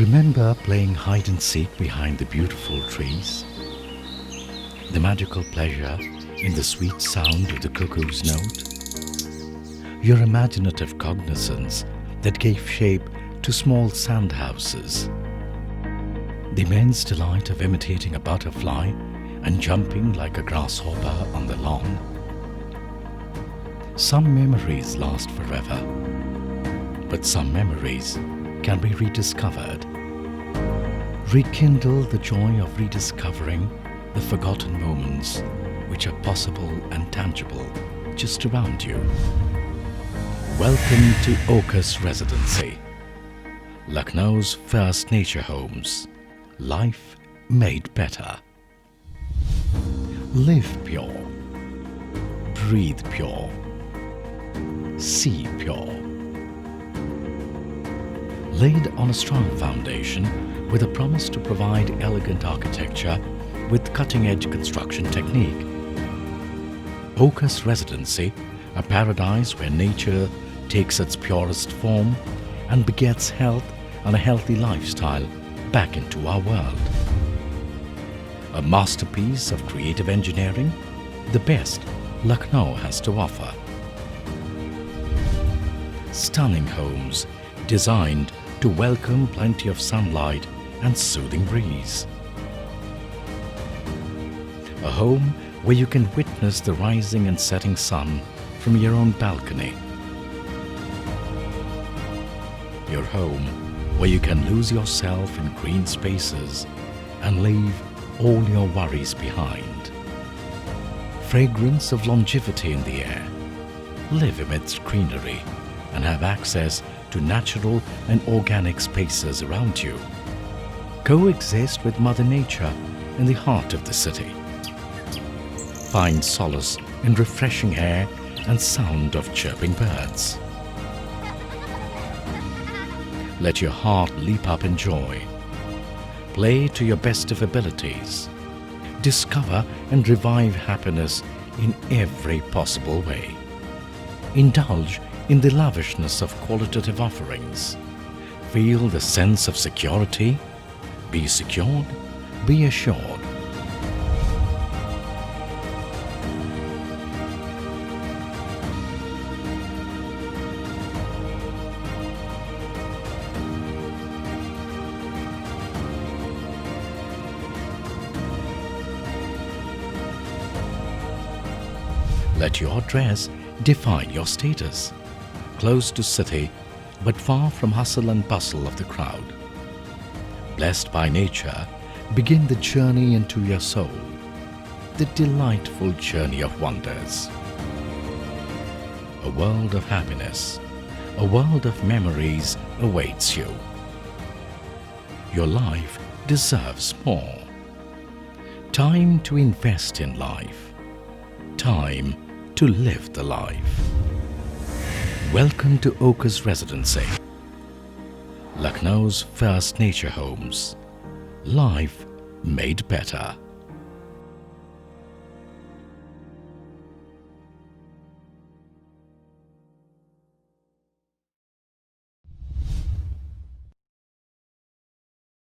Remember playing hide and seek behind the beautiful trees? The magical pleasure in the sweet sound of the cuckoo's note? Your imaginative cognizance that gave shape to small sand houses? The immense delight of imitating a butterfly and jumping like a grasshopper on the lawn? Some memories last forever, but some memories can be rediscovered. Rekindle the joy of rediscovering the forgotten moments which are possible and tangible just around you. Welcome to OKAS Residency, Lucknow's first nature homes. Life made better. Live pure. Breathe pure. See pure. Laid on a strong foundation with a promise to provide elegant architecture with cutting-edge construction technique. OKAS Residency, a paradise where nature takes its purest form and begets health and a healthy lifestyle back into our world. A masterpiece of creative engineering, the best Lucknow has to offer. Stunning homes designed to welcome plenty of sunlight and soothing breeze. A home where you can witness the rising and setting sun from your own balcony. Your home where you can lose yourself in green spaces and leave all your worries behind. Fragrance of longevity in the air. Live amidst greenery and have access to natural and organic spaces around you. Coexist with Mother Nature in the heart of the city. Find solace in refreshing air and sound of chirping birds. Let your heart leap up in joy. Play to your best of abilities. Discover and revive happiness in every possible way. Indulge in the lavishness of qualitative offerings. Feel the sense of security. Be secured, be assured. Let your dress define your status. Close to city, but far from hustle and bustle of the crowd. Blessed by nature, begin the journey into your soul, the delightful journey of wonders. A world of happiness, a world of memories awaits you. Your life deserves more. Time to invest in life. Time to live the life. Welcome to OKAS Residency, Lucknow's first nature homes. Life made better.